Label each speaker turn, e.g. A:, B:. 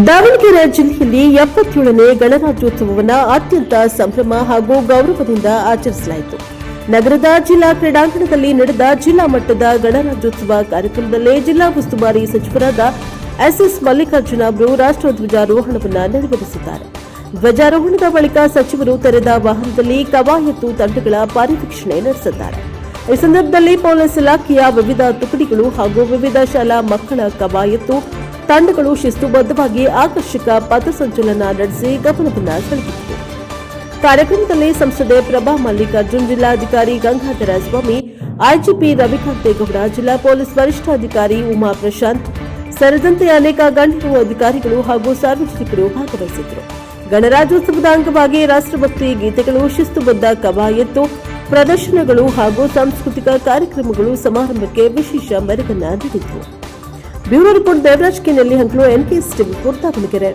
A: ದಾವಣಗೆರೆ ಜಿಲ್ಲೆಯಲ್ಲಿ 77ನೇ ಗಣರಾಜ್ಯೋತ್ಸವವನ್ನು ಅತ್ಯಂತ ಸಂಭ್ರಮ ಹಾಗೂ ಗೌರವದಿಂದ ಆಚರಿಸಲಾಯಿತು. ನಗರದ ಜಿಲ್ಲಾ ಕ್ರೀಡಾಂಗಣದಲ್ಲಿ ನಡೆದ ಜಿಲ್ಲಾ ಮಟ್ಟದ ಗಣರಾಜ್ಯೋತ್ಸವ ಕಾರ್ಯಕ್ರಮದಲ್ಲಿ ಜಿಲ್ಲಾ ಉಸ್ತುವಾರಿ ಸಚಿವರಾದ ಎಸ್ಎಸ್ ಮಲ್ಲಿಕಾರ್ಜುನ ಅವರು ರಾಷ್ಟ್ರಧ್ವಜಾರೋಹಣವನ್ನು ನೆರವೇರಿಸಿದ್ದಾರೆ. ಧ್ವಜಾರೋಹಣದ ಬಳಿಕ ಸಚಿವರು ತೆರೆದ ವಾಹನದಲ್ಲಿ ಕವಾಯತು ತಂಡಗಳ ಪರಿವೀಕ್ಷಣೆ ನಡೆಸಿದ್ದಾರೆ. ಈ ಸಂದರ್ಭದಲ್ಲಿ ಪೊಲೀಸ್ ಇಲಾಖೆಯ ವಿವಿಧ ತುಕಡಿಗಳು ಹಾಗೂ ವಿವಿಧ ಶಾಲಾ ಮಕ್ಕಳ ಕವಾಯತು ತಂಡಗಳು ಶಿಸ್ತುಬದ್ಧವಾಗಿ ಆಕರ್ಷಕ ಪಥಸಂಚಲನ ನಡೆಸಿ ಗಮನವನ್ನು ಸೆಳೆದಿತ್ತು. ಕಾರ್ಯಕ್ರಮದಲ್ಲಿ ಸಂಸದೆ ಪ್ರಭಾ ಮಲ್ಲಿಕಾರ್ಜುನ್, ಜಿಲ್ಲಾಧಿಕಾರಿ ಗಂಗಾಧರ ಸ್ವಾಮಿ, ಐಜಿಪಿ ರವಿಕಾಂತೇಗೌಡ, ಜಿಲ್ಲಾ ಪೊಲೀಸ್ ವರಿಷ್ಠಾಧಿಕಾರಿ ಉಮಾ ಪ್ರಶಾಂತ್ ಸೇರಿದಂತೆ ಅನೇಕ ಗಣ್ಯರು, ಅಧಿಕಾರಿಗಳು ಹಾಗೂ ಸಾರ್ವಜನಿಕರು ಭಾಗವಹಿಸಿದ್ದರು. ಗಣರಾಜ್ಯೋತ್ಸವದ ಅಂಗವಾಗಿ ರಾಷ್ಟ್ರಭಕ್ತಿ ಗೀತೆಗಳು, ಶಿಸ್ತುಬದ್ಧ ಕವಾಯತ್ತು ಪ್ರದರ್ಶನಗಳು ಹಾಗೂ ಸಾಂಸ್ಕೃತಿಕ ಕಾರ್ಯಕ್ರಮಗಳು ಸಮಾರಂಭಕ್ಕೆ ವಿಶೇಷ ಮೆರುಗನ್ನು ನೀಡಿದ್ದವು. Bureau report Devaraj K Nellihanklu, NKS TV, Davanagere.